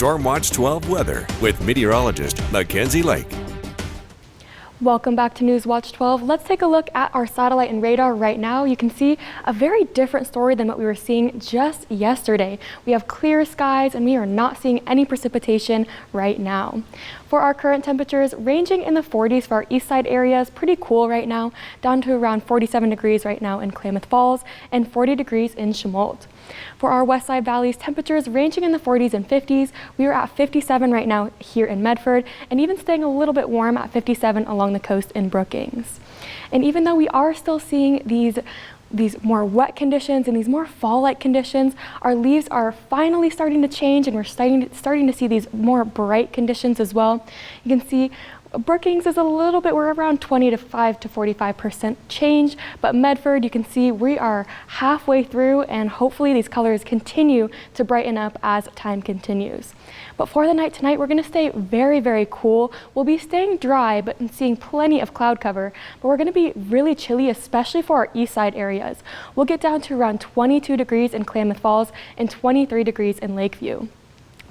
Storm Watch 12 weather with meteorologist Mackenzie Lake. Welcome back to News Watch 12. Let's take a look at our satellite and radar right now. You can see a very different story than what we were seeing just yesterday. We have clear skies and we are not seeing any precipitation right now. For our current temperatures, ranging in the 40s for our east side areas, pretty cool right now, down to around 47 degrees right now in Klamath Falls and 40 degrees in Chemolt. For our west side valleys, temperatures ranging in the 40s and 50s. We are at 57 right now here in Medford and even staying a little bit warm at 57 along the coast in Brookings. And even though we are still seeing these more wet conditions and these more fall-like conditions, our leaves are finally starting to change and we're starting to see these more bright conditions as well. You can see Brookings is a little bit, we're around 25 to 45% change, but Medford, you can see we are halfway through and hopefully these colors continue to brighten up as time continues. But for the night tonight, we're going to stay very, very cool. We'll be staying dry, but seeing plenty of cloud cover, but we're going to be really chilly, especially for our east side areas. We'll get down to around 22 degrees in Klamath Falls and 23 degrees in Lakeview.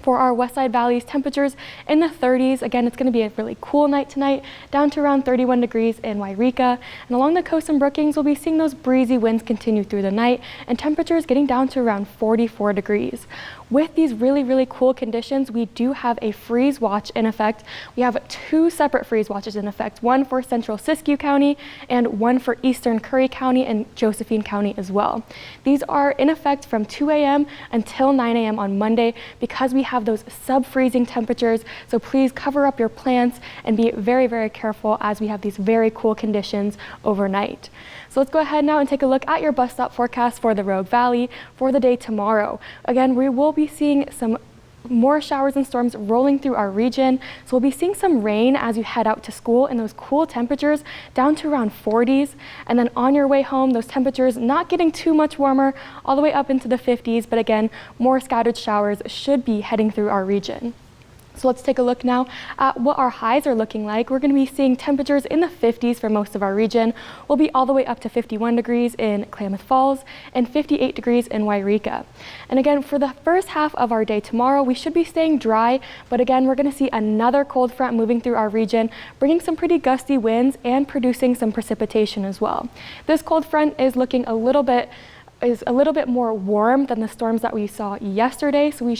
For our west side valleys, temperatures in the 30s. Again, it's going to be a really cool night tonight, down to around 31 degrees in Wairika. And along the coast in Brookings, we'll be seeing those breezy winds continue through the night and temperatures getting down to around 44 degrees. With these really, really cool conditions, we do have a freeze watch in effect. We have two separate freeze watches in effect, one for central Siskiyou County and one for eastern Curry County and Josephine County as well. These are in effect from 2 a.m. until 9 a.m. on Monday because we have those sub-freezing temperatures. So please cover up your plants and be very, very careful as we have these very cool conditions overnight. So let's go ahead now and take a look at your bus stop forecast for the Rogue Valley for the day tomorrow. Again, we will be seeing some more showers and storms rolling through our region. So we'll be seeing some rain as you head out to school and those cool temperatures down to around 40s. And then on your way home, those temperatures not getting too much warmer, all the way up into the 50s. But again, more scattered showers should be heading through our region. So let's take a look now at what our highs are looking like. We're going to be seeing temperatures in the 50s for most of our region. We'll be all the way up to 51 degrees in Klamath Falls and 58 degrees in Wairika. And again, for the first half of our day tomorrow, we should be staying dry, but again, we're going to see another cold front moving through our region, bringing some pretty gusty winds and producing some precipitation as well. This cold front is looking a little bit more warm than the storms that we saw yesterday, so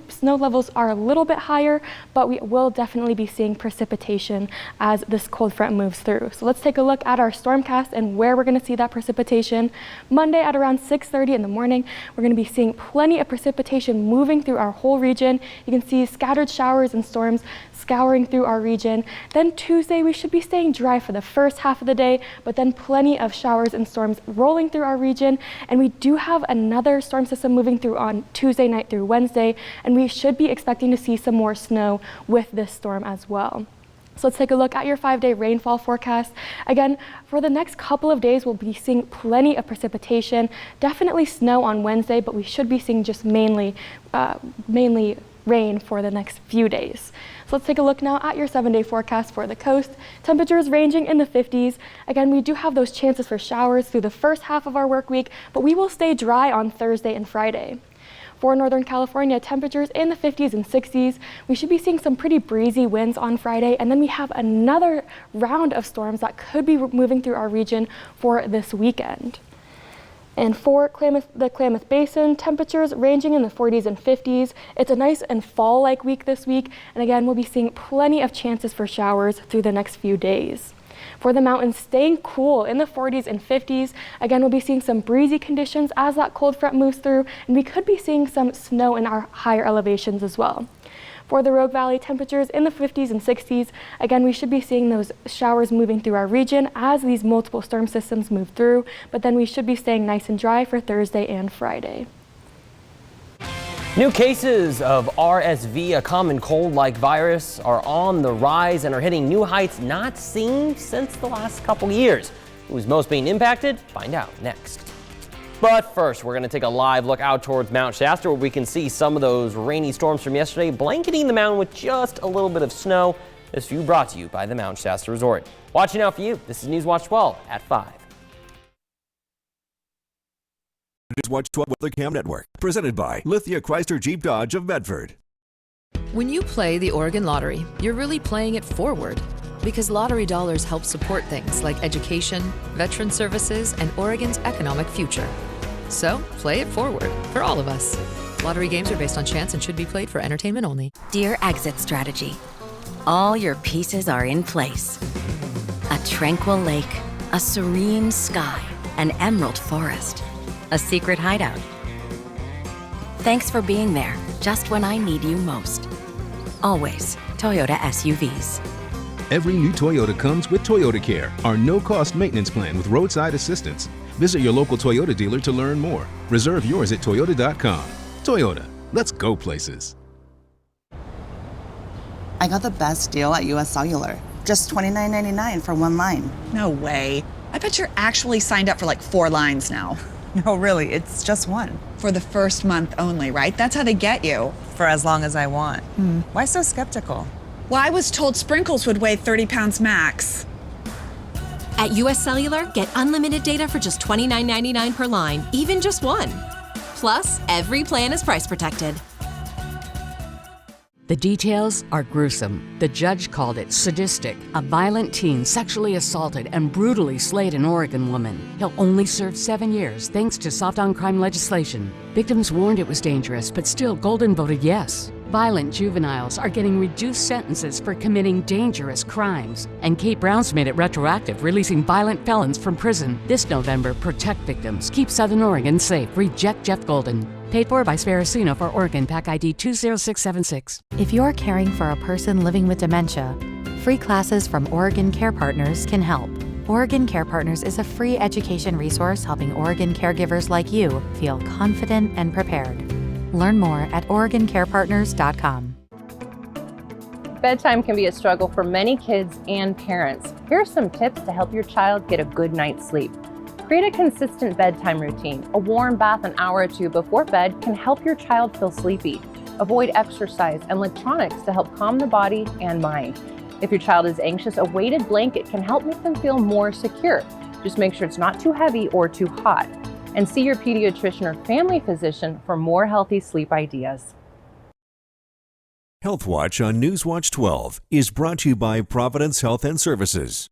snow levels are a little bit higher, but we will definitely be seeing precipitation as this cold front moves through. So let's take a look at our stormcast and where we're going to see that precipitation. Monday at around 6:30 in the morning, we're going to be seeing plenty of precipitation moving through our whole region. You can see scattered showers and storms scouring through our region. Then Tuesday, we should be staying dry for the first half of the day, but then plenty of showers and storms rolling through our region. And we do have another storm system moving through on Tuesday night through Wednesday, and we should be expecting to see some more snow with this storm as well. So let's take a look at your 5-day rainfall forecast. Again, for the next couple of days, we'll be seeing plenty of precipitation, definitely snow on Wednesday, but we should be seeing just mainly rain for the next few days. So let's take a look now at your 7-day forecast for the coast. Temperatures ranging in the 50s. Again, we do have those chances for showers through the first half of our work week, but we will stay dry on Thursday and Friday. For Northern California, temperatures in the 50s and 60s. We should be seeing some pretty breezy winds on Friday, and then we have another round of storms that could be moving through our region for this weekend. And for the Klamath Basin, temperatures ranging in the 40s and 50s. It's a nice and fall-like week this week, and again, we'll be seeing plenty of chances for showers through the next few days. For the mountains, staying cool in the 40s and 50s. Again, we'll be seeing some breezy conditions as that cold front moves through, and we could be seeing some snow in our higher elevations as well. For the Rogue Valley, temperatures in the 50s and 60s. Again, we should be seeing those showers moving through our region as these multiple storm systems move through, but then we should be staying nice and dry for Thursday and Friday. New cases of RSV, a common cold-like virus, are on the rise and are hitting new heights not seen since the last couple years. Who's most being impacted? Find out next. But first, we're going to take a live look out towards Mount Shasta, where we can see some of those rainy storms from yesterday blanketing the mountain with just a little bit of snow. This view brought to you by the Mount Shasta Resort. Watching out for you, this is News Watch 12 at 5. News Watch 12 with the Cam Network, presented by Lithia Chrysler Jeep Dodge of Medford. When you play the Oregon Lottery, you're really playing it forward, because lottery dollars help support things like education, veteran services, and Oregon's economic future. So, play it forward for all of us. Lottery games are based on chance and should be played for entertainment only. Dear Exit Strategy, all your pieces are in place. A tranquil lake, a serene sky, an emerald forest, a secret hideout. Thanks for being there, just when I need you most. Always Toyota SUVs. Every new Toyota comes with Toyota Care, our no-cost maintenance plan with roadside assistance. Visit your local Toyota dealer to learn more. Reserve yours at toyota.com. Toyota, let's go places. I got the best deal at US Cellular. Just $29.99 for one line. No way. I bet you're actually signed up for like 4 lines now. No, really, it's just one. For the first month only, right? That's how they get you. For as long as I want. Why so skeptical? Well, I was told sprinkles would weigh 30 pounds max. At US Cellular, get unlimited data for just $29.99 per line, even just one. Plus, every plan is price protected. The details are gruesome. The judge called it sadistic. A violent teen sexually assaulted and brutally slayed an Oregon woman. He'll only serve 7 years thanks to soft-on-crime legislation. Victims warned it was dangerous, but still Golden voted yes. Violent juveniles are getting reduced sentences for committing dangerous crimes. And Kate Brown's made it retroactive, releasing violent felons from prison. This November, protect victims. Keep Southern Oregon safe. Reject Jeff Golden. Paid for by Sparacino for Oregon PAC ID 20676. If you're caring for a person living with dementia, free classes from Oregon Care Partners can help. Oregon Care Partners is a free education resource helping Oregon caregivers like you feel confident and prepared. Learn more at OregonCarePartners.com. Bedtime can be a struggle for many kids and parents. Here are some tips to help your child get a good night's sleep. Create a consistent bedtime routine. A warm bath an hour or two before bed can help your child feel sleepy. Avoid exercise and electronics to help calm the body and mind. If your child is anxious, a weighted blanket can help make them feel more secure. Just make sure it's not too heavy or too hot. And see your pediatrician or family physician for more healthy sleep ideas. Health Watch on Newswatch 12 is brought to you by Providence Health and Services.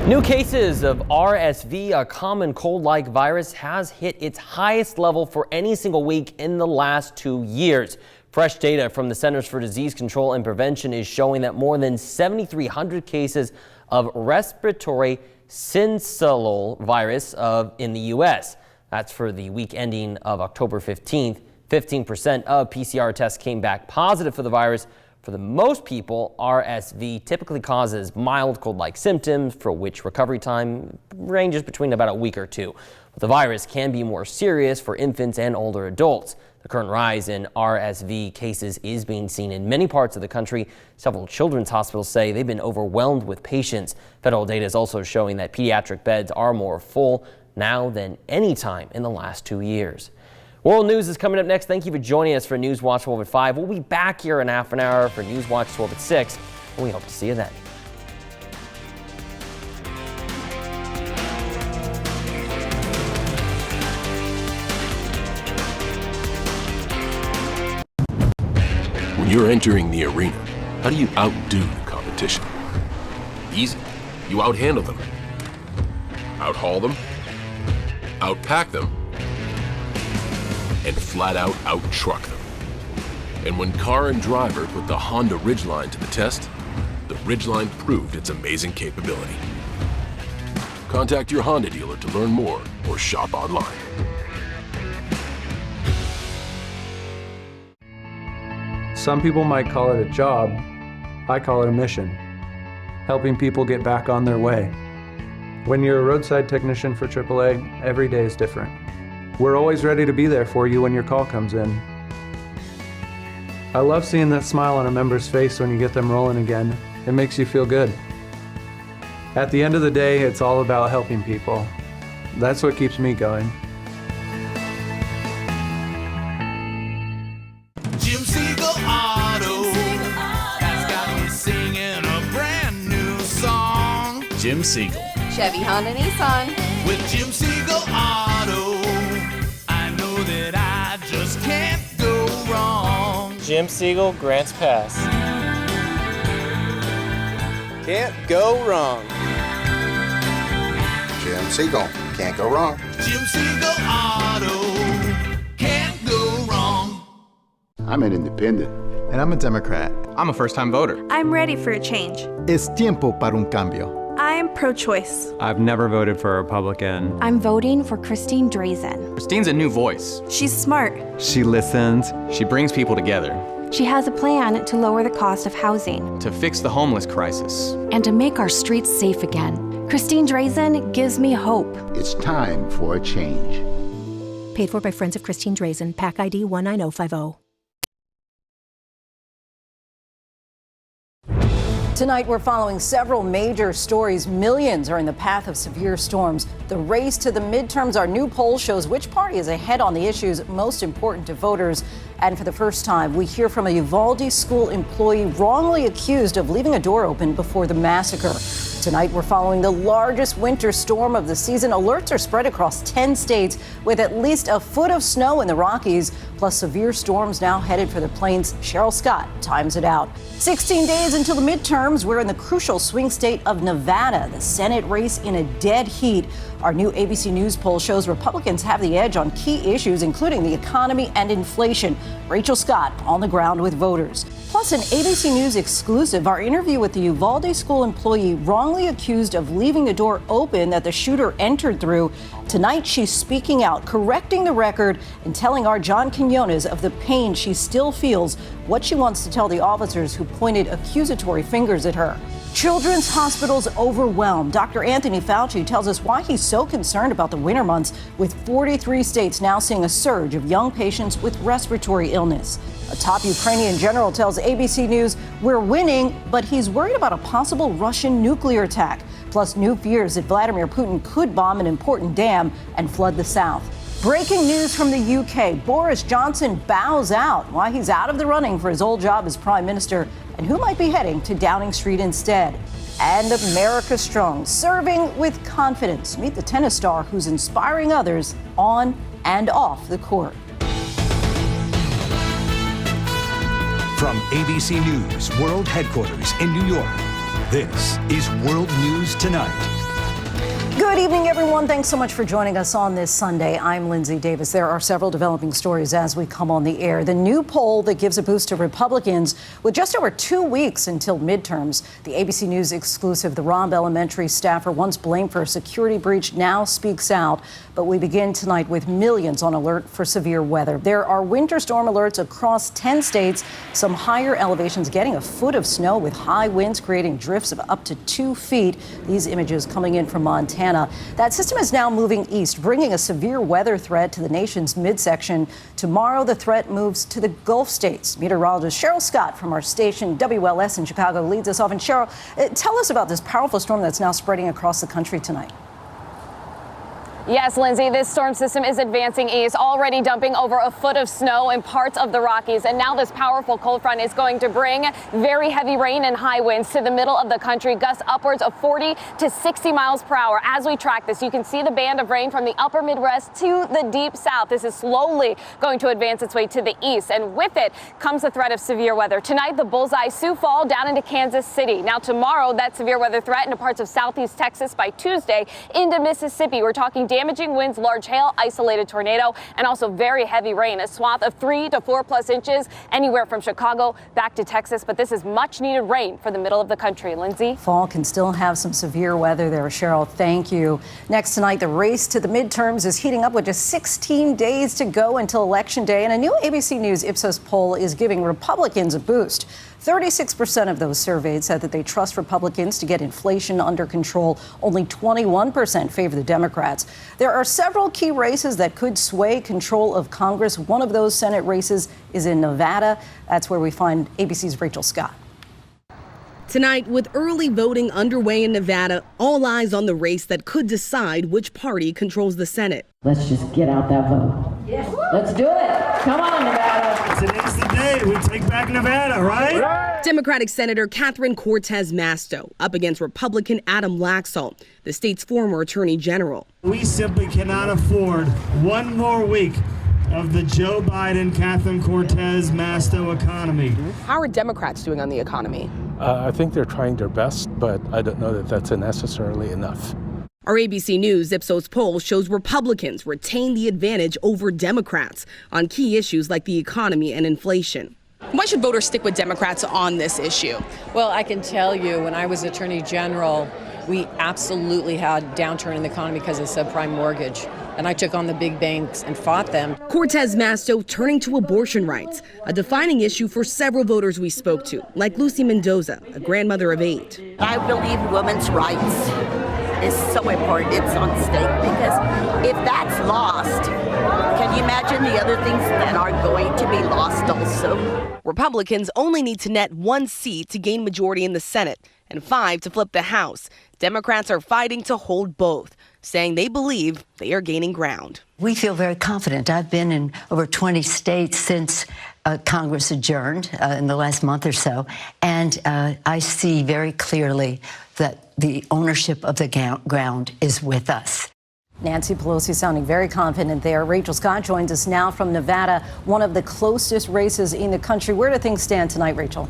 New cases of RSV, a common cold-like virus, has hit its highest level for any single week in the last 2 years. Fresh data from the Centers for Disease Control and Prevention is showing that more than 7,300 cases of respiratory syncytial virus in the U.S. That's for the week ending of October 15th. 15% of PCR tests came back positive for the virus. For the most people, RSV typically causes mild cold-like symptoms, for which recovery time ranges between about a week or two. But the virus can be more serious for infants and older adults. The current rise in RSV cases is being seen in many parts of the country. Several children's hospitals say they've been overwhelmed with patients. Federal data is also showing that pediatric beds are more full now than any time in the last 2 years. World News is coming up next. Thank you for joining us for News Watch 12 at 5. We'll be back here in half an hour for News Watch 12 at 6, and we hope to see you then. When you're entering the arena, how do you outdo the competition? Easy. You outhandle them, outhaul them, outpack them, and flat out out-truck them. And when car and driver put the Honda Ridgeline to the test, the Ridgeline proved its amazing capability. Contact your Honda dealer to learn more or shop online. Some people might call it a job. I call it a mission, helping people get back on their way. When you're a roadside technician for AAA, every day is different. We're always ready to be there for you when your call comes in. I love seeing that smile on a member's face when you get them rolling again. It makes you feel good. At the end of the day, it's all about helping people. That's what keeps me going. Jim Siegel Auto has got me singing a brand new song. Jim Siegel. Chevy, Honda, Nissan. With Jim Siegel Auto, I know that I just can't go wrong. Jim Siegel, Grants Pass. Can't go wrong. Jim Siegel, can't go wrong. Jim Siegel Auto, can't go wrong. I'm an independent. And I'm a Democrat. I'm a first-time voter. I'm ready for a change. Es tiempo para un cambio. I am pro-choice. I've never voted for a Republican. I'm voting for Christine Drazen. Christine's a new voice. She's smart. She listens. She brings people together. She has a plan to lower the cost of housing. To fix the homeless crisis. And to make our streets safe again. Christine Drazen gives me hope. It's time for a change. Paid for by Friends of Christine Drazen. PAC ID 19050. Tonight, we're following several major stories. Millions are in the path of severe storms. The race to the midterms, our new poll shows which party is ahead on the issues most important to voters. And for the first time, we hear from a Uvalde school employee wrongly accused of leaving a door open before the massacre. Tonight, we're following the largest winter storm of the season. Alerts are spread across 10 states with at least a foot of snow in the Rockies, plus severe storms now headed for the plains. Cheryl Scott times it out. 16 days until the midterms. We're in the crucial swing state of Nevada, the Senate race in a dead heat. Our new ABC News poll shows Republicans have the edge on key issues, including the economy and inflation. Rachel Scott on the ground with voters. Plus, an ABC News exclusive, our interview with the Uvalde school employee wrongly accused of leaving the door open that the shooter entered through. Tonight, she's speaking out, correcting the record, and telling our John Quinones of the pain she still feels, what she wants to tell the officers who pointed accusatory fingers at her. Children's hospitals overwhelmed. Dr. Anthony Fauci tells us why he's so concerned about the winter months, with 43 states now seeing a surge of young patients with respiratory illness. A top Ukrainian general tells ABC News we're winning, but he's worried about a possible Russian nuclear attack. Plus, new fears that Vladimir Putin could bomb an important dam and flood the south. Breaking news from the UK. Boris Johnson bows out. Why he's out of the running for his old job as prime minister and who might be heading to Downing Street instead. And America Strong, serving with confidence. Meet the tennis star who's inspiring others on and off the court. From ABC News World Headquarters in New York, this is World News Tonight. Good evening, everyone. Thanks so much for joining us on this Sunday. I'm Lindsay Davis. There are several developing stories as we come on the air. The new poll that gives a boost to Republicans with just over 2 weeks until midterms. The ABC News exclusive, the Robb Elementary staffer once blamed for a security breach now speaks out. But we begin tonight with millions on alert for severe weather. There are winter storm alerts across 10 states, some higher elevations getting a foot of snow with high winds creating drifts of up to 2 feet. These images coming in from Montana. That system is now moving east, bringing a severe weather threat to the nation's midsection. Tomorrow, the threat moves to the Gulf states. Meteorologist Cheryl Scott from our station WLS in Chicago leads us off. And Cheryl, tell us about this powerful storm that's now spreading across the country tonight. Yes, Lindsay, this storm system is advancing east, already dumping over a foot of snow in parts of the Rockies. And now this powerful cold front is going to bring very heavy rain and high winds to the middle of the country, gusts upwards of 40 to 60 miles per hour. As we track this, you can see the band of rain from the upper Midwest to the deep south. This is slowly going to advance its way to the east. And with it comes the threat of severe weather. Tonight, the bullseye Sioux Fall down into Kansas City. Now tomorrow, that severe weather threat into parts of southeast Texas. By Tuesday into Mississippi. We're talking damaging winds, large hail, isolated tornado, and also very heavy rain. A swath of 3 to 4+ inches anywhere from Chicago back to Texas. But this is much needed rain for the middle of the country. Lindsay? Fall can still have some severe weather there. Cheryl, thank you. Next tonight, the race to the midterms is heating up with just 16 days to go until Election Day. And a new ABC News Ipsos poll is giving Republicans a boost. 36% of those surveyed said that they trust Republicans to get inflation under control. Only 21% favor the Democrats. There are several key races that could sway control of Congress. One of those Senate races is in Nevada. That's where we find ABC's Rachel Scott. Tonight, with early voting underway in Nevada, all eyes on the race that could decide which party controls the Senate. Let's just get out that vote. Yes. Let's do it. Come on, Nevada. Today's the day we take back Nevada, right? Democratic Senator Catherine Cortez Masto up against Republican Adam Laxalt, the state's former attorney general. We simply cannot afford one more week of the Joe Biden-Catherine Cortez-Masto economy. How are Democrats doing on the economy? I think they're trying their best, but I don't know that that's necessarily enough. Our ABC News Ipsos poll shows Republicans retain the advantage over Democrats on key issues like the economy and inflation. Why should voters stick with Democrats on this issue? Well, I can tell you, when I was Attorney General, we absolutely had a downturn in the economy because of subprime mortgage. And I took on the big banks and fought them. Cortez-Masto turning to abortion rights, a defining issue for several voters we spoke to, like Lucy Mendoza, a grandmother of 8. I believe women's rights is so important. It's on stake because if that's lost, can you imagine the other things that are going to be lost also? Republicans only need to net 1 seat to gain majority in the Senate and 5 to flip the House. Democrats are fighting to hold both, saying they believe they are gaining ground. We feel very confident. I've been in over 20 states since Congress adjourned in the last month or so, and I see very clearly that the ownership of the ground is with us. Nancy Pelosi sounding very confident there. Rachel Scott joins us now from Nevada, one of the closest races in the country. Where do things stand tonight, Rachel?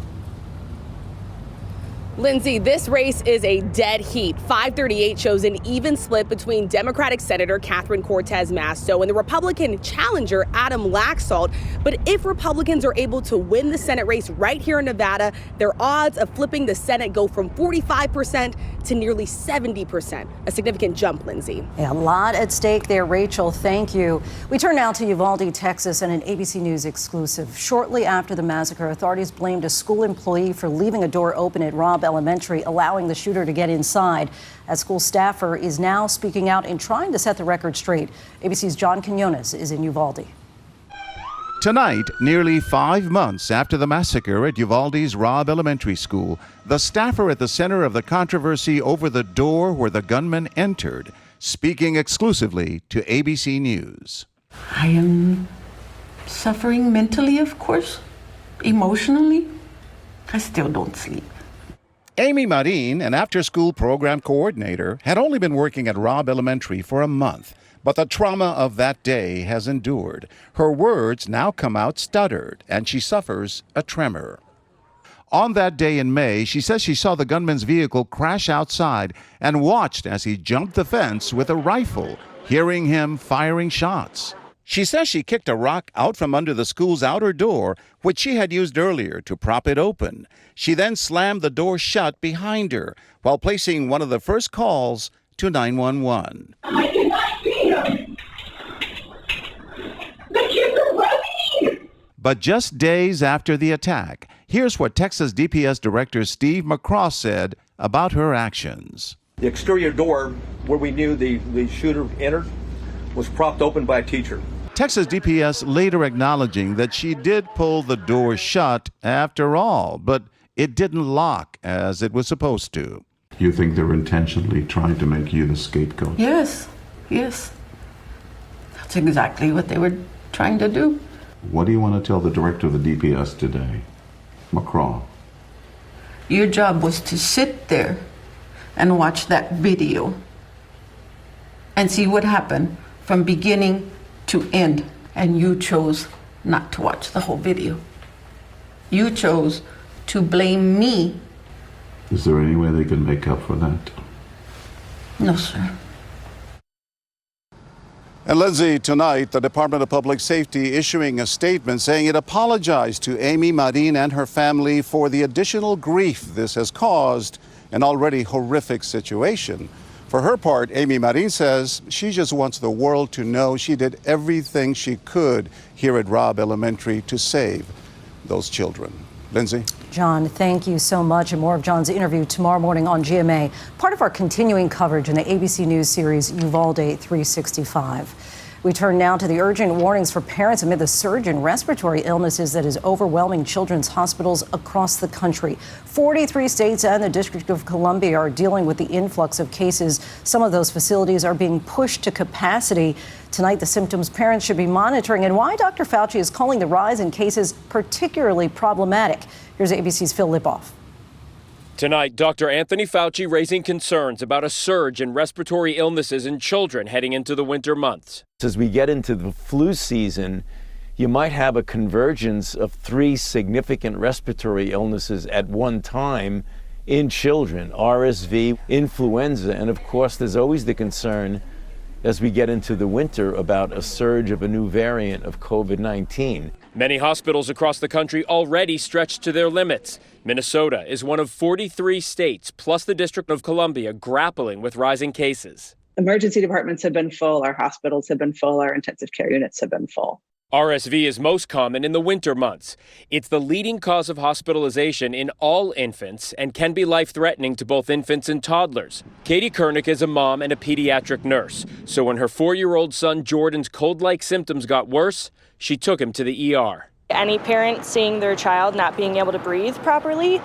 Lindsay, this race is a dead heat. 538 shows an even split between Democratic Senator Catherine Cortez-Masto and the Republican challenger Adam Laxalt. But if Republicans are able to win the Senate race right here in Nevada, their odds of flipping the Senate go from 45% to nearly 70%. A significant jump, Lindsay. Yeah, a lot at stake there, Rachel. Thank you. We turn now to Uvalde, Texas, and an ABC News exclusive. Shortly after the massacre, authorities blamed a school employee for leaving a door open at Robb Elementary, allowing the shooter to get inside. A school staffer is now speaking out and trying to set the record straight. ABC's John Quinones is in Uvalde. Tonight, nearly 5 months after the massacre at Uvalde's Robb Elementary School, the staffer at the center of the controversy over the door where the gunman entered, speaking exclusively to ABC News. I am suffering mentally, of course, emotionally. I still don't sleep. Amy Marin, an after-school program coordinator, had only been working at Robb Elementary for a month, but the trauma of that day has endured. Her words now come out stuttered, and she suffers a tremor. On that day in May, she says she saw the gunman's vehicle crash outside and watched as he jumped the fence with a rifle, hearing him firing shots. She says she kicked a rock out from under the school's outer door, which she had used earlier to prop it open. She then slammed the door shut behind her while placing one of the first calls to 911. I cannot see them. The kids are running. But just days after the attack, here's what Texas DPS Director Steve McCraw said about her actions. The exterior door where we knew the shooter entered was propped open by a teacher. Texas DPS later acknowledging that she did pull the door shut after all, but it didn't lock as it was supposed to. You think they're intentionally trying to make you the scapegoat? Yes, yes. That's exactly what they were trying to do. What do you want to tell the director of the DPS today, McCraw? Your job was to sit there and watch that video and see what happened from beginning to end, and you chose not to watch the whole video. You chose to blame me. Is there any way they can make up for that? No, sir. And Lindsay, tonight, the Department of Public Safety issuing a statement saying it apologized to Amy Marin and her family for the additional grief this has caused an already horrific situation. For her part, Amy Marin says she just wants the world to know she did everything she could here at Robb Elementary to save those children. Lindsay? John, thank you so much. And more of John's interview tomorrow morning on GMA, part of our continuing coverage in the ABC News series Uvalde 365. We turn now to the urgent warnings for parents amid the surge in respiratory illnesses that is overwhelming children's hospitals across the country. 43 states and the District of Columbia are dealing with the influx of cases. Some of those facilities are being pushed to capacity. Tonight, the symptoms parents should be monitoring and why Dr. Fauci is calling the rise in cases particularly problematic. Here's ABC's Phil Lipoff. Tonight, Dr. Anthony Fauci raising concerns about a surge in respiratory illnesses in children heading into the winter months. As we get into the flu season, you might have a convergence of 3 significant respiratory illnesses at one time in children: RSV, influenza, and of course there's always the concern as we get into the winter about a surge of a new variant of COVID-19. Many hospitals across the country already stretched to their limits. Minnesota is one of 43 states, plus the District of Columbia, grappling with rising cases. Emergency departments have been full, our hospitals have been full, our intensive care units have been full. RSV is most common in the winter months. It's the leading cause of hospitalization in all infants and can be life-threatening to both infants and toddlers. Katie Kernick is a mom and a pediatric nurse. So when her 4-year-old son Jordan's cold-like symptoms got worse, she took him to the ER. Any parent seeing their child not being able to breathe properly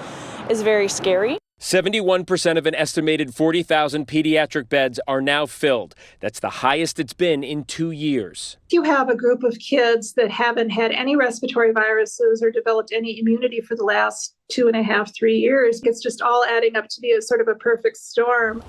is very scary. 71% of an estimated 40,000 pediatric beds are now filled. That's the highest it's been in 2 years. If you have a group of kids that haven't had any respiratory viruses or developed any immunity for the last 2.5, 3 years, it's just all adding up to be a sort of a perfect storm.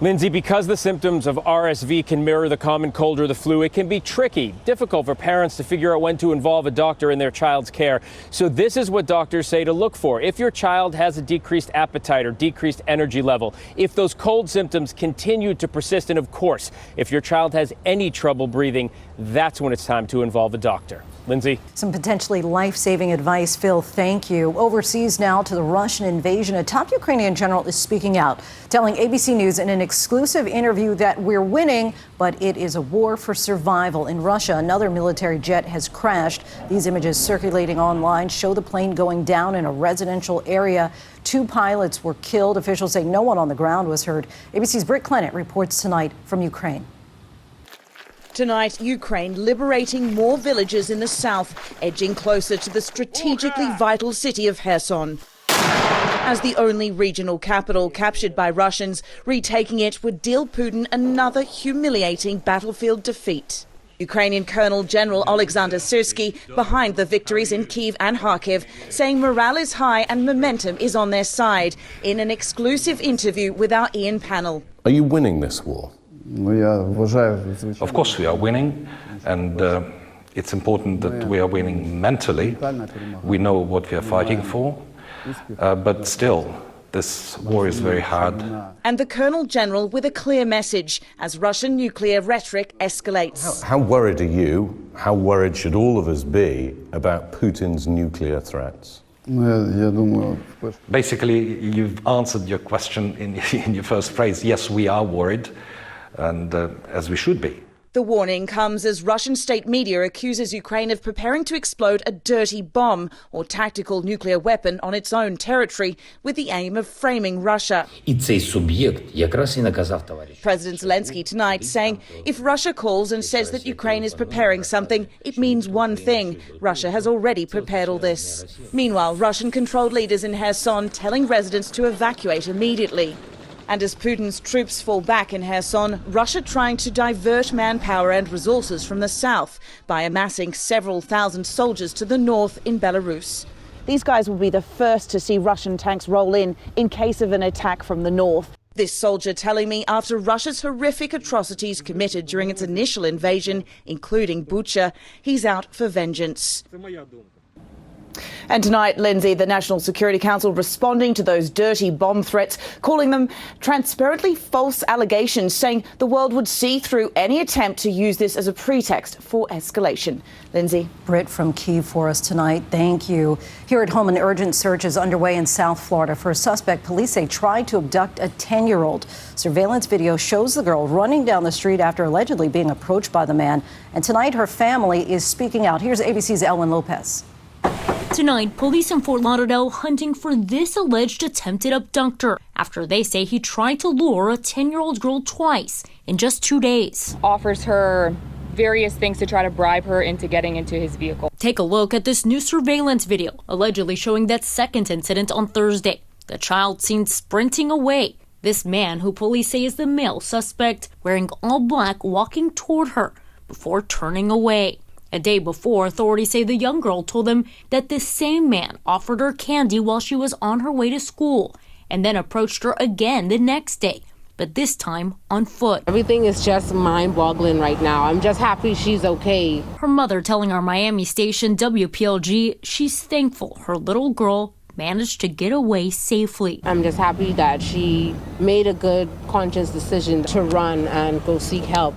Lindsay, because the symptoms of RSV can mirror the common cold or the flu, it can be tricky, difficult for parents to figure out when to involve a doctor in their child's care. So this is what doctors say to look for. If your child has a decreased appetite or decreased energy level, if those cold symptoms continue to persist, and of course, if your child has any trouble breathing, that's when it's time to involve a doctor. Lindsay. Some potentially life-saving advice, Phil. Thank you. Overseas now to the Russian invasion. A top Ukrainian general is speaking out, telling ABC News in an exclusive interview that we're winning, but it is a war for survival. In Russia, another military jet has crashed. These images circulating online show the plane going down in a residential area. 2 pilots were killed. Officials say no one on the ground was hurt. ABC's Britt Clennett reports tonight from Ukraine. Tonight, Ukraine liberating more villages in the south, edging closer to the strategically vital city of Kherson. As the only regional capital captured by Russians, retaking it would deal Putin another humiliating battlefield defeat. Ukrainian Colonel General Alexander Syrsky behind the victories in Kyiv and Kharkiv, saying morale is high and momentum is on their side in an exclusive interview with our Ian panel. Are you winning this war? Of course we are winning, and it's important that we are winning mentally. We know what we are fighting for, but still, this war is very hard. And the Colonel General with a clear message as Russian nuclear rhetoric escalates. How worried are you? How worried should all of us be about Putin's nuclear threats? Basically, you've answered your question in your first phrase. Yes, we are worried, and as we should be. The warning comes as Russian state media accuses Ukraine of preparing to explode a dirty bomb or tactical nuclear weapon on its own territory with the aim of framing Russia. President Zelensky tonight saying if Russia calls and says that Ukraine is preparing something, it means one thing: Russia has already prepared all this. Meanwhile, Russian-controlled leaders in Kherson telling residents to evacuate immediately. And as Putin's troops fall back in Kherson, Russia trying to divert manpower and resources from the south by amassing several thousand soldiers to the north in Belarus. These guys will be the first to see Russian tanks roll in case of an attack from the north. This soldier telling me after Russia's horrific atrocities committed during its initial invasion, including Bucha, he's out for vengeance. And tonight, Lindsay, the National Security Council responding to those dirty bomb threats, calling them transparently false allegations, saying the world would see through any attempt to use this as a pretext for escalation. Lindsay. Britt from Kyiv for us tonight. Thank you. Here at home, an urgent search is underway in South Florida for a suspect police say tried to abduct a 10-year-old. Surveillance video shows the girl running down the street after allegedly being approached by the man. And tonight, her family is speaking out. Here's ABC's Ellen Lopez. Tonight, police in Fort Lauderdale hunting for this alleged attempted abductor after they say he tried to lure a 10-year-old girl twice in just 2 days. Offers her various things to try to bribe her into getting into his vehicle. Take a look at this new surveillance video, allegedly showing that second incident on Thursday. The child seen sprinting away. This man, who police say is the male suspect, wearing all black, walking toward her before turning away. A day before, authorities say the young girl told them that this same man offered her candy while she was on her way to school and then approached her again the next day, but this time on foot. Everything is just mind-boggling right now. I'm just happy she's okay. Her mother telling our Miami station WPLG she's thankful her little girl managed to get away safely. I'm just happy that she made a good, conscious decision to run and go seek help.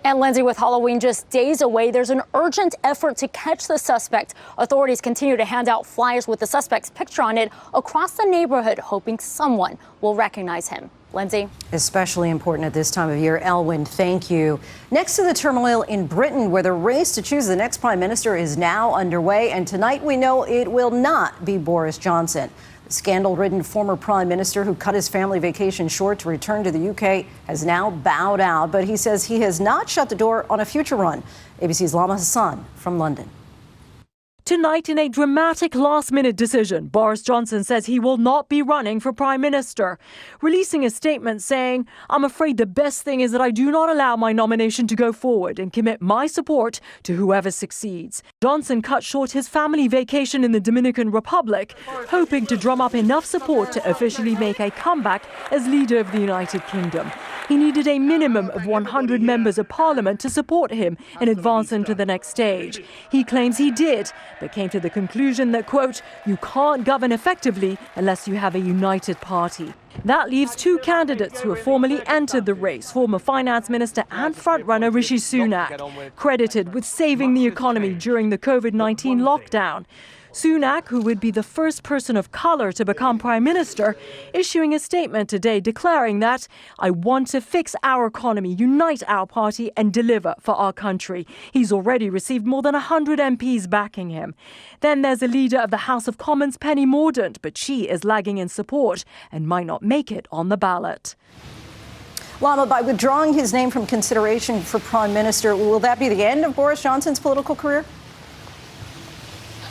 And Lindsay, with Halloween just days away, there's an urgent effort to catch the suspect. Authorities continue to hand out flyers with the suspect's picture on it across the neighborhood, hoping someone will recognize him. Lindsay? Especially important at this time of year. Elwyn, thank you. Next to the turmoil in Britain, where the race to choose the next prime minister is now underway, and tonight we know it will not be Boris Johnson. The scandal-ridden former prime minister who cut his family vacation short to return to the UK has now bowed out, but he says he has not shut the door on a future run. ABC's Lama Hassan from London. Tonight, in a dramatic last-minute decision, Boris Johnson says he will not be running for Prime Minister, releasing a statement saying, "I'm afraid the best thing is that I do not allow my nomination to go forward and commit my support to whoever succeeds." Johnson cut short his family vacation in the Dominican Republic, hoping to drum up enough support to officially make a comeback as leader of the United Kingdom. He needed a minimum of 100 members of parliament to support him and advance him to the next stage. He claims he did, but came to the conclusion that, quote, "you can't govern effectively unless you have a united party." That leaves two candidates who have formally entered the race, former finance minister and frontrunner Rishi Sunak, credited with saving the economy during the COVID-19 lockdown. Sunak, who would be the first person of colour to become Prime Minister, issuing a statement today declaring that, "I want to fix our economy, unite our party and deliver for our country." He's already received more than 100 MPs backing him. Then there's the leader of the House of Commons, Penny Mordaunt, but she is lagging in support and might not make it on the ballot. Lama, by withdrawing his name from consideration for Prime Minister, will that be the end of Boris Johnson's political career?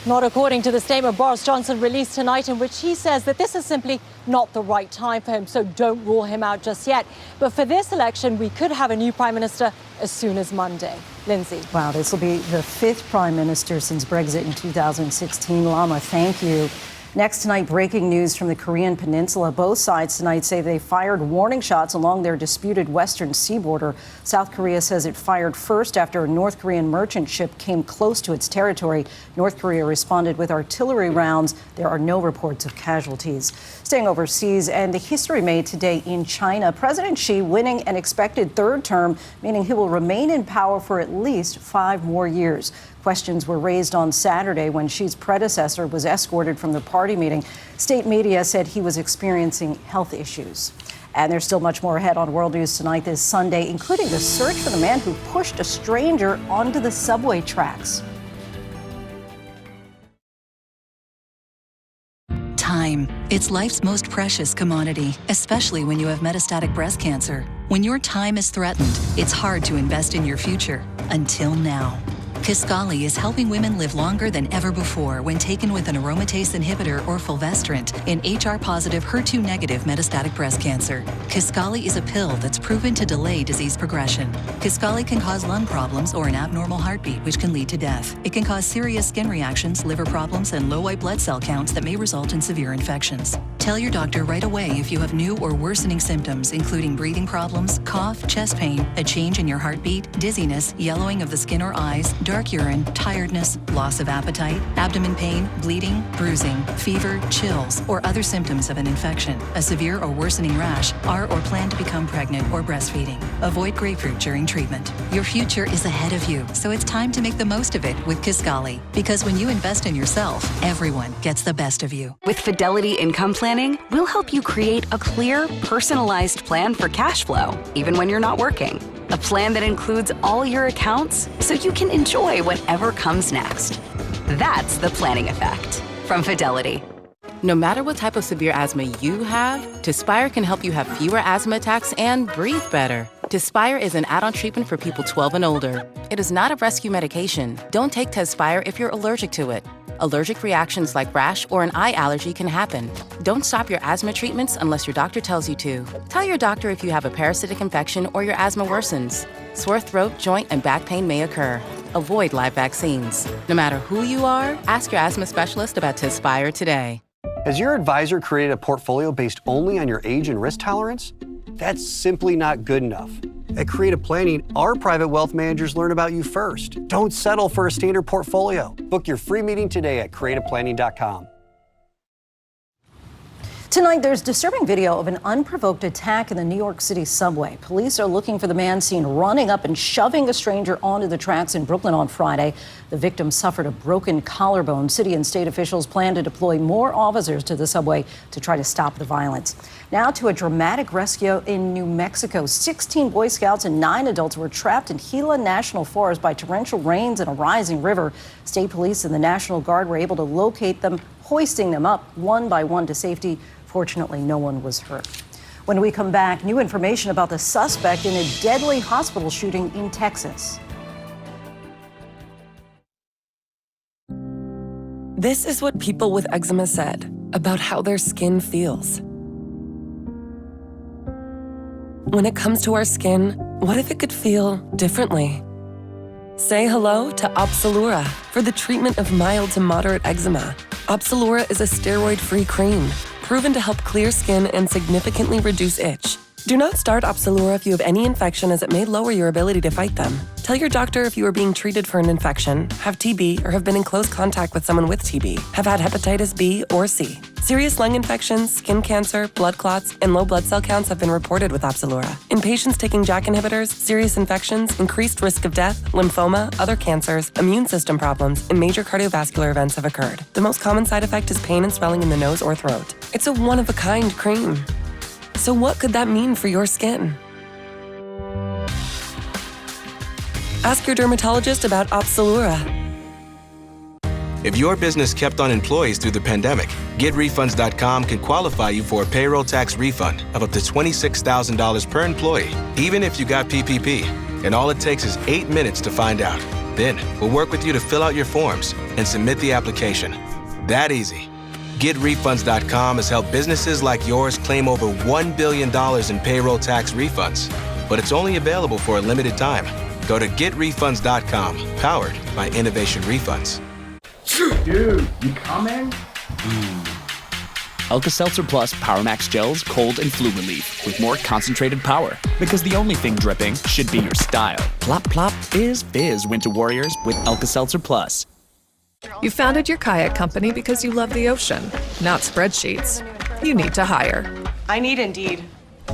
Not according to the statement Boris Johnson released tonight, in which he says that this is simply not the right time for him, so don't rule him out just yet. But for this election, we could have a new Prime Minister as soon as Monday. Lindsay. Wow, this will be the fifth Prime Minister since Brexit in 2016. Lama, thank you. Next tonight, breaking news from the Korean Peninsula. Both sides tonight say they fired warning shots along their disputed western sea border. South Korea says it fired first after a North Korean merchant ship came close to its territory. North Korea responded with artillery rounds. There are no reports of casualties. Staying overseas, and the history made today in China. President Xi winning an expected third term, meaning he will remain in power for at least 5 more years. Questions were raised on Saturday when Xi's predecessor was escorted from the party meeting. State media said he was experiencing health issues. And there's still much more ahead on World News Tonight this Sunday, including the search for the man who pushed a stranger onto the subway tracks. Time. It's life's most precious commodity, especially when you have metastatic breast cancer. When your time is threatened, it's hard to invest in your future. Until now. Kisqali is helping women live longer than ever before when taken with an aromatase inhibitor or fulvestrant in HR-positive, HER2-negative metastatic breast cancer. Kisqali is a pill that's proven to delay disease progression. Kisqali can cause lung problems or an abnormal heartbeat, which can lead to death. It can cause serious skin reactions, liver problems, and low white blood cell counts that may result in severe infections. Tell your doctor right away if you have new or worsening symptoms, including breathing problems, cough, chest pain, a change in your heartbeat, dizziness, yellowing of the skin or eyes, dark urine, tiredness, loss of appetite, abdomen pain, bleeding, bruising, fever, chills, or other symptoms of an infection, a severe or worsening rash, are or plan to become pregnant or breastfeeding. Avoid grapefruit during treatment. Your future is ahead of you, so it's time to make the most of it with Kisqali. Because when you invest in yourself, everyone gets the best of you. With Fidelity Income Planning, we'll help you create a clear, personalized plan for cash flow, even when you're not working. A plan that includes all your accounts so you can enjoy whatever comes next. That's the planning effect from Fidelity. No matter what type of severe asthma you have, Tespire can help you have fewer asthma attacks and breathe better. Tespire is an add-on treatment for people 12 and older. It is not a rescue medication. Don't take Tespire if you're allergic to it. Allergic reactions like rash or an eye allergy can happen. Don't stop your asthma treatments unless your doctor tells you to. Tell your doctor if you have a parasitic infection or your asthma worsens. Sore throat, joint, and back pain may occur. Avoid live vaccines. No matter who you are, ask your asthma specialist about Tespire today. Has your advisor created a portfolio based only on your age and risk tolerance? That's simply not good enough. At Creative Planning, our private wealth managers learn about you first. Don't settle for a standard portfolio. Book your free meeting today at creativeplanning.com. Tonight, there's disturbing video of an unprovoked attack in the New York City subway. Police are looking for the man seen running up and shoving a stranger onto the tracks in Brooklyn on Friday. The victim suffered a broken collarbone. City and state officials plan to deploy more officers to the subway to try to stop the violence. Now to a dramatic rescue in New Mexico. 16 Boy Scouts and 9 adults were trapped in Gila National Forest by torrential rains and a rising river. State police and the National Guard were able to locate them, hoisting them up one by one to safety. Fortunately, no one was hurt. When we come back, new information about the suspect in a deadly hospital shooting in Texas. This is what people with eczema said about how their skin feels. When it comes to our skin, what if it could feel differently? Say hello to Opzelura for the treatment of mild to moderate eczema. Opzelura is a steroid-free cream proven to help clear skin and significantly reduce itch. Do not start Opzelura if you have any infection, as it may lower your ability to fight them. Tell your doctor if you are being treated for an infection, have TB, or have been in close contact with someone with TB, have had hepatitis B or C. Serious lung infections, skin cancer, blood clots, and low blood cell counts have been reported with Opzelura. In patients taking JAK inhibitors, serious infections, increased risk of death, lymphoma, other cancers, immune system problems, and major cardiovascular events have occurred. The most common side effect is pain and swelling in the nose or throat. It's a one-of-a-kind cream. So what could that mean for your skin? Ask your dermatologist about Opzelura. If your business kept on employees through the pandemic, GetRefunds.com can qualify you for a payroll tax refund of up to $26,000 per employee, even if you got PPP. And all it takes is 8 minutes to find out. Then we'll work with you to fill out your forms and submit the application. That easy. GetRefunds.com has helped businesses like yours claim over $1 billion in payroll tax refunds. But it's only available for a limited time. Go to GetRefunds.com, powered by Innovation Refunds. Dude, you coming? Alka-Seltzer Plus Power Max Gels Cold and Flu Relief with more concentrated power. Because the only thing dripping should be your style. Plop, plop, fizz, fizz, Winter Warriors with Alka-Seltzer Plus. You founded your kayak company because you love the ocean, not spreadsheets. You need to hire. I need Indeed.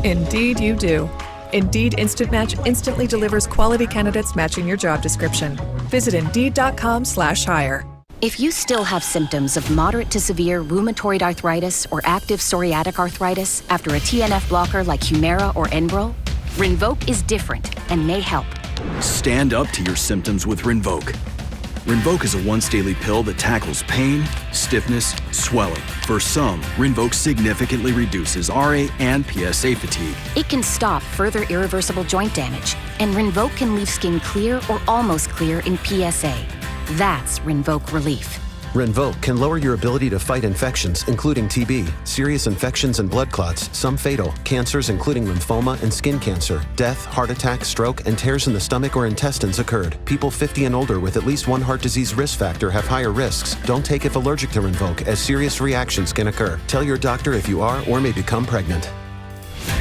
Indeed you do. Indeed Instant Match instantly delivers quality candidates matching your job description. Visit Indeed.com/hire. If you still have symptoms of moderate to severe rheumatoid arthritis or active psoriatic arthritis after a TNF blocker like Humira or Enbrel, Rinvoq is different and may help. Stand up to your symptoms with Rinvoq. Rinvoq is a once-daily pill that tackles pain, stiffness, swelling. For some, Rinvoq significantly reduces RA and PSA fatigue. It can stop further irreversible joint damage, and Rinvoq can leave skin clear or almost clear in PSA. That's Rinvoq Relief. Rinvoq can lower your ability to fight infections, including TB, serious infections and blood clots, some fatal, cancers including lymphoma and skin cancer, death, heart attack, stroke, and tears in the stomach or intestines occurred. People 50 and older with at least one heart disease risk factor have higher risks. Don't take if allergic to Rinvoq, as serious reactions can occur. Tell your doctor if you are or may become pregnant.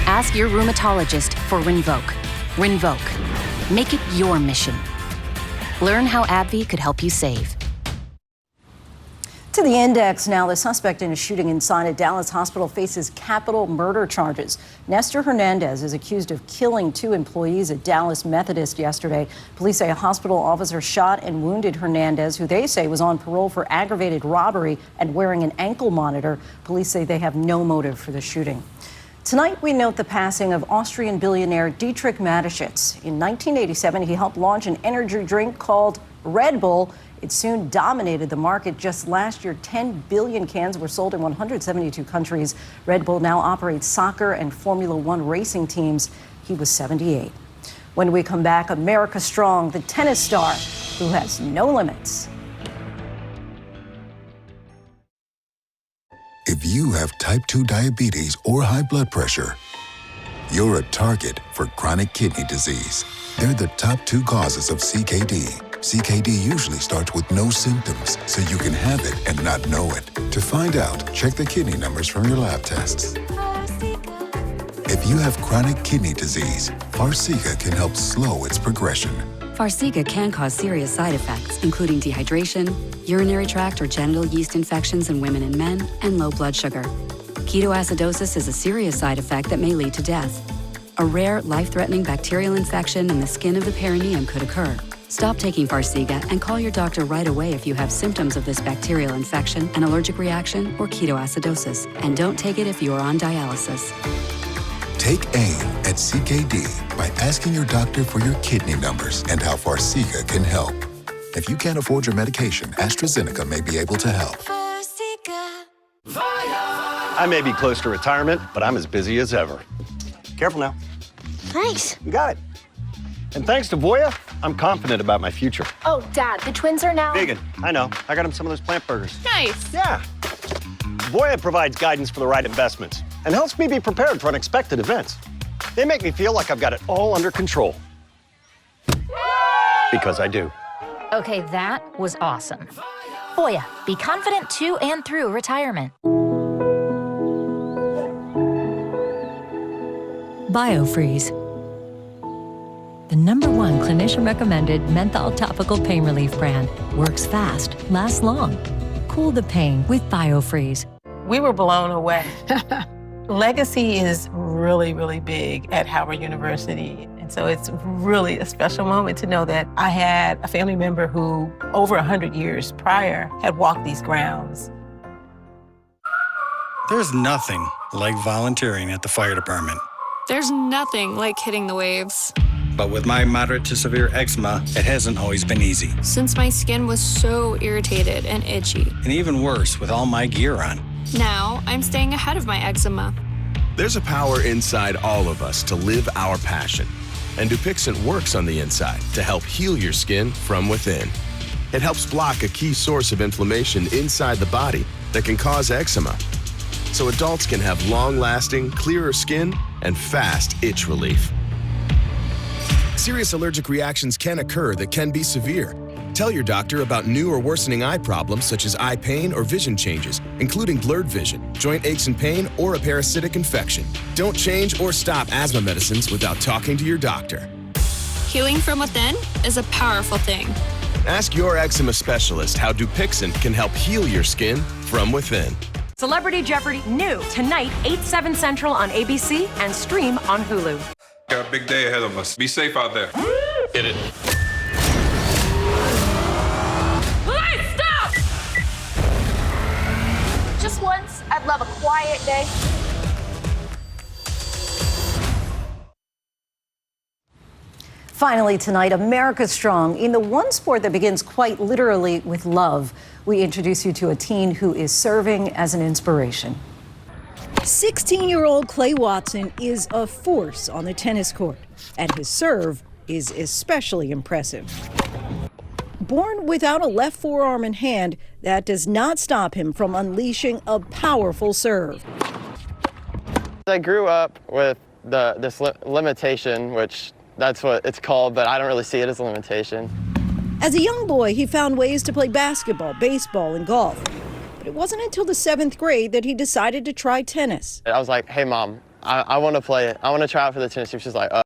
Ask your rheumatologist for Rinvoq. Rinvoq. Make it your mission. Learn how AbbVie could help you save. To the index now, the suspect in a shooting inside a Dallas hospital faces capital murder charges. Nestor Hernandez is accused of killing 2 employees at Dallas Methodist yesterday. Police say a hospital officer shot and wounded Hernandez, who they say was on parole for aggravated robbery and wearing an ankle monitor. Police say they have no motive for the shooting. Tonight, we note the passing of Austrian billionaire Dietrich Mateschitz. In 1987, he helped launch an energy drink called Red Bull. It soon dominated the market. Just last year, 10 billion cans were sold in 172 countries. Red Bull now operates soccer and Formula One racing teams. He was 78. When we come back, America Strong, the tennis star who has no limits. If you have type 2 diabetes or high blood pressure, you're a target for chronic kidney disease. They're the top 2 causes of CKD. CKD usually starts with no symptoms, so you can have it and not know it. To find out, check the kidney numbers from your lab tests. If you have chronic kidney disease, Farxiga can help slow its progression. Farxiga can cause serious side effects, including dehydration, urinary tract or genital yeast infections in women and men, and low blood sugar. Ketoacidosis is a serious side effect that may lead to death. A rare, life-threatening bacterial infection in the skin of the perineum could occur. Stop taking Farxiga and call your doctor right away if you have symptoms of this bacterial infection, an allergic reaction, or ketoacidosis. And don't take it if you are on dialysis. Take AIM at CKD by asking your doctor for your kidney numbers and how Farxiga can help. If you can't afford your medication, AstraZeneca may be able to help. I may be close to retirement, but I'm as busy as ever. Careful now. Thanks. You got it. And thanks to Voya, I'm confident about my future. Oh, Dad, the twins are now Vegan, I know. I got them some of those plant burgers. Nice. Yeah. Voya provides guidance for the right investments and helps me be prepared for unexpected events. They make me feel like I've got it all under control. Because I do. Okay, that was awesome. Voya, be confident to and through retirement. BioFreeze, the #1 clinician-recommended menthol topical pain relief brand. Works fast, lasts long. Cool the pain with BioFreeze. We were blown away. Legacy is really, really big at Howard University. And so it's really a special moment to know that I had a family member who, over 100 years prior, had walked these grounds. There's nothing like volunteering at the fire department. There's nothing like hitting the waves. But with my moderate to severe eczema, it hasn't always been easy. Since my skin was so irritated and itchy. And even worse with all my gear on. Now, I'm staying ahead of my eczema. There's a power inside all of us to live our passion. And Dupixent works on the inside to help heal your skin from within. It helps block a key source of inflammation inside the body that can cause eczema. So adults can have long-lasting, clearer skin and fast itch relief. Serious allergic reactions can occur that can be severe. Tell your doctor about new or worsening eye problems such as eye pain or vision changes, including blurred vision, joint aches and pain, or a parasitic infection. Don't change or stop asthma medicines without talking to your doctor. Healing from within is a powerful thing. Ask your eczema specialist how Dupixent can help heal your skin from within. Celebrity Jeopardy! New tonight, 8/7 Central on ABC and stream on Hulu. Got a big day ahead of us. Be safe out there. Hit it. Please stop! Just once, I'd love a quiet day. Finally tonight, America Strong. In the one sport that begins quite literally with love, we introduce you to a teen who is serving as an inspiration. 16-year-old Clay Watson is a force on the tennis court, and his serve is especially impressive. Born without a left forearm and hand, that does not stop him from unleashing a powerful serve. I grew up with this limitation, which that's what it's called, but I don't really see it as a limitation. As a young boy, he found ways to play basketball, baseball, and golf. But it wasn't until the 7th grade that he decided to try tennis. I was like, hey, Mom, I want to play it. I want to try out for the tennis team. She's like,